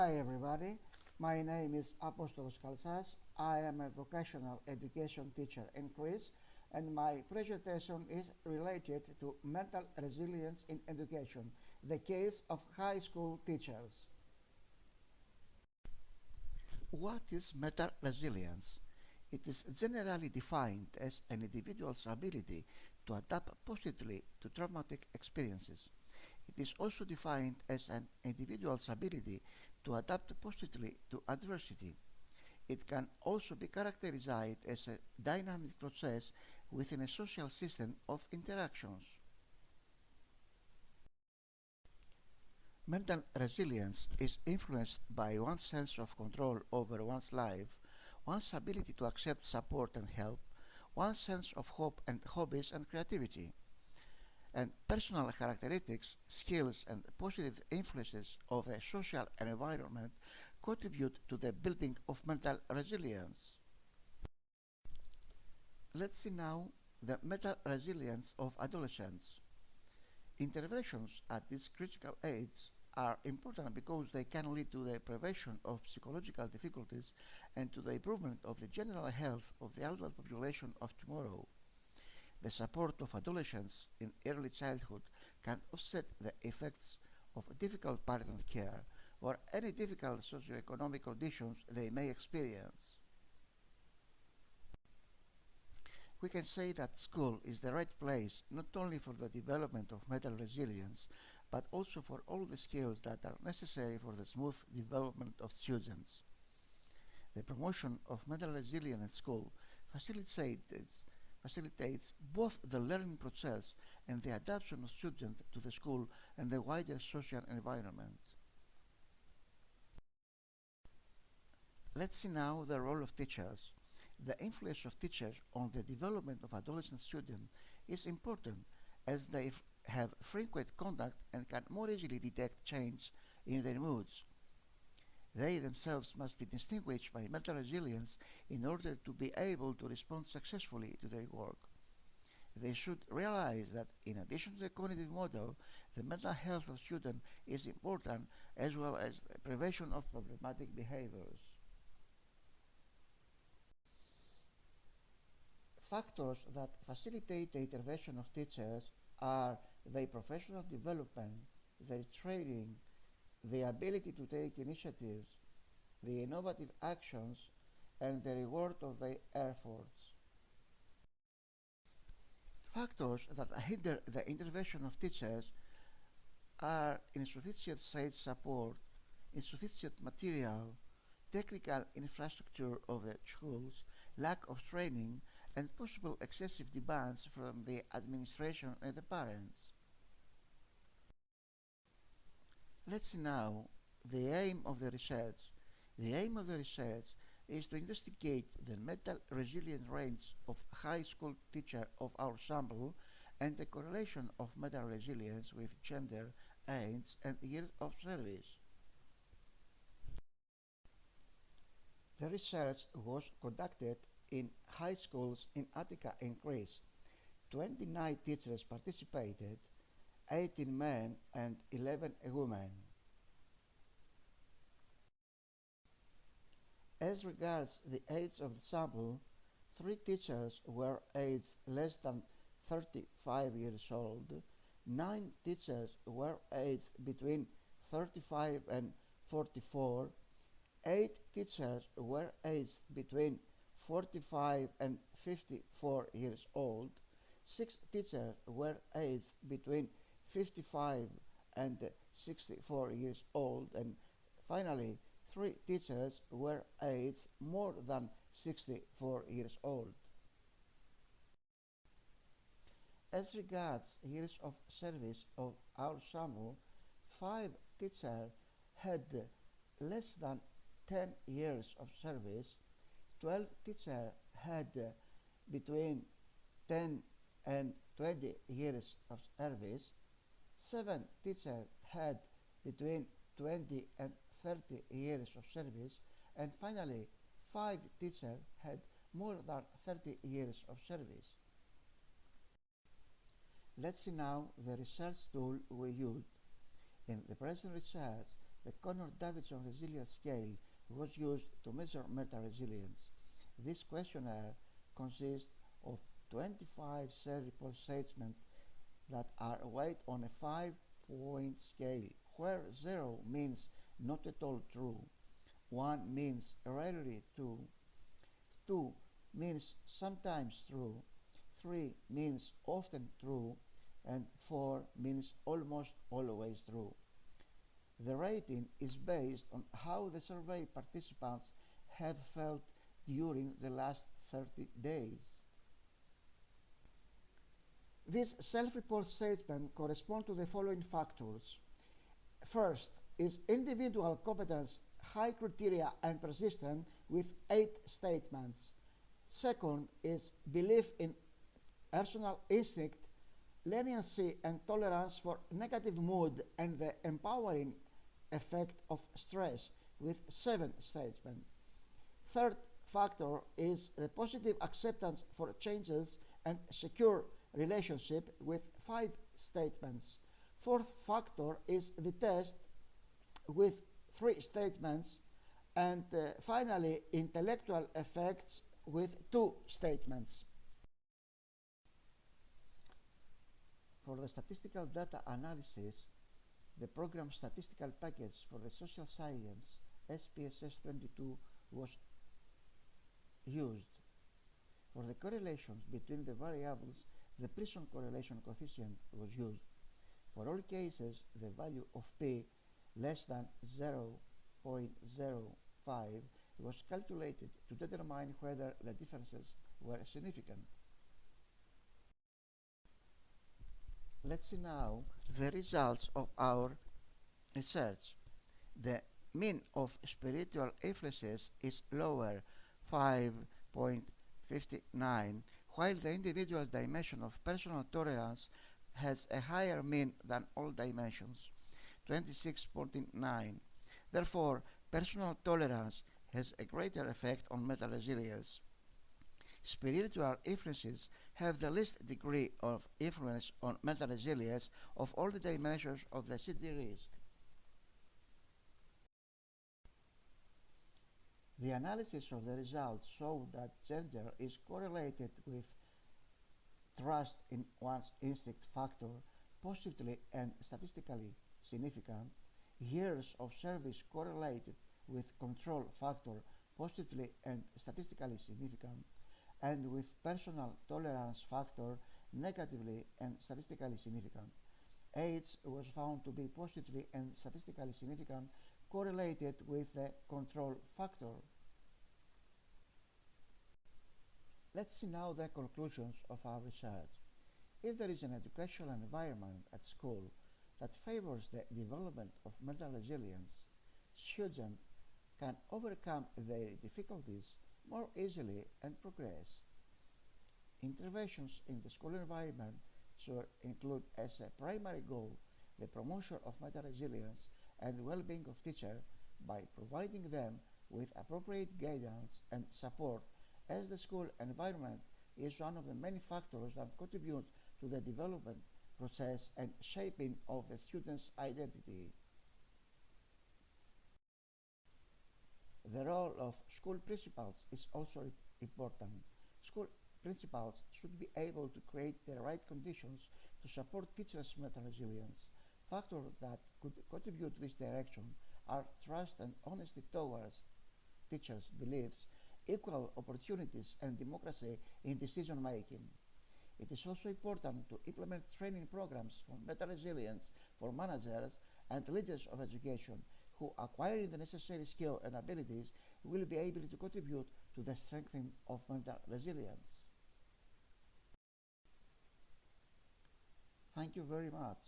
Hi everybody, my name is Apostolos Kaltsas. I am a vocational education teacher in Greece and my presentation is related to mental resilience in education, the case of high school teachers. What is mental resilience? It is generally defined as an individual's ability to adapt positively to traumatic experiences. It is also defined as an individual's ability to adapt positively to adversity. It can also be characterized as a dynamic process within a social system of interactions. Mental resilience is influenced by one's sense of control over one's life, one's ability to accept support and help, one's sense of hope and hobbies and creativity, and personal characteristics, skills, and positive influences of a social environment contribute to the building of mental resilience. Let's see now the mental resilience of adolescents. Interventions at this critical age are important because they can lead to the prevention of psychological difficulties and to the improvement of the general health of the adult population of tomorrow. The support of adolescents in early childhood can offset the effects of difficult parental care or any difficult socioeconomic conditions they may experience. We can say that school is the right place not only for the development of mental resilience, but also for all the skills that are necessary for the smooth development of students. The promotion of mental resilience in school facilitates both the learning process and the adaptation of students to the school and the wider social environment. Let's see now the role of teachers. The influence of teachers on the development of adolescent students is important as they have frequent contact and can more easily detect change in their moods. They themselves must be distinguished by mental resilience in order to be able to respond successfully to their work. They should realize that in addition to the cognitive model, the mental health of students is important as well as the prevention of problematic behaviors. Factors that facilitate the intervention of teachers are their professional development, their training, the ability to take initiatives, the innovative actions, and the reward of their efforts. Factors that hinder the intervention of teachers are insufficient site support, insufficient material, technical infrastructure of the schools, lack of training, and possible excessive demands from the administration and the parents. Let's see now the aim of the research. The aim of the research is to investigate the mental resilience range of high school teachers of our sample and the correlation of mental resilience with gender, age, and years of service. The research was conducted in high schools in Attica in Greece. 29 teachers participated, 18 men and 11 women. As regards the age of the sample, 3 teachers were aged less than 35 years old, 9 teachers were aged between 35 and 44, 8 teachers were aged between 45 and 54 years old, 6 teachers were aged between 55 and 64 years old, and finally 3 teachers were aged more than 64 years old. As regards years of service of our sample, 5 teachers had less than 10 years of service, 12 teachers had between 10 and 20 years of service, 7 teachers had between 20 and 30 years of service, and finally 5 teachers had more than 30 years of service. Let's see now the research tool we used. In the present research, The Connor-Davidson Resilience Scale was used to measure mental resilience. This questionnaire consists of 25 self-report statements that are weighed on a 5-point scale, where 0 means not at all true, 1 means rarely true, 2 means sometimes true, 3 means often true, and 4 means almost always true. The rating is based on how the survey participants have felt during the last 30 days. These self-report statements correspond to the following factors. First is individual competence, high criteria and persistent with 8 statements. Second is belief in personal instinct, leniency and tolerance for negative mood and the empowering effect of stress with 7 statements. Third factor is the positive acceptance for changes and secure relationship with 5 statements. Fourth factor is the test with 3 statements, and finally intellectual effects with 2 statements. For the statistical data analysis, the program statistical package for the social science SPSS 22 was used. For the correlations between the variables, the Pearson correlation coefficient was used. For all cases, the value of p less than 0.05 was calculated to determine whether the differences were significant. Let's see now the results of our research. The mean of spiritual influences is lower, 5.59, while the individual dimension of personal tolerance has a higher mean than all dimensions, 26.9. Therefore, personal tolerance has a greater effect on mental resilience. Spiritual influences have the least degree of influence on mental resilience of all the dimensions of the CD risk. The analysis of the results showed that gender is correlated with trust in one's instinct factor, positively and statistically significant. Years of service correlated with control factor, positively and statistically significant, and with personal tolerance factor, negatively and statistically significant. Age was found to be positively and statistically significant correlated with the control factor. Let's see now the conclusions of our research. If there is an educational environment at school that favors the development of mental resilience, students can overcome their difficulties more easily and progress. Interventions in the school environment should include as a primary goal the promotion of mental resilience and well-being of teachers by providing them with appropriate guidance and support, as the school environment is one of the many factors that contribute to the development process and shaping of the student's identity. The role of school principals is also important. School principals should be able to create the right conditions to support teachers' mental resilience. Factors that could contribute to this direction are trust and honesty towards teachers' beliefs, equal opportunities, and democracy in decision making. It is also important to implement training programs for mental resilience for managers and leaders of education who, acquiring the necessary skills and abilities, will be able to contribute to the strengthening of mental resilience. Thank you very much.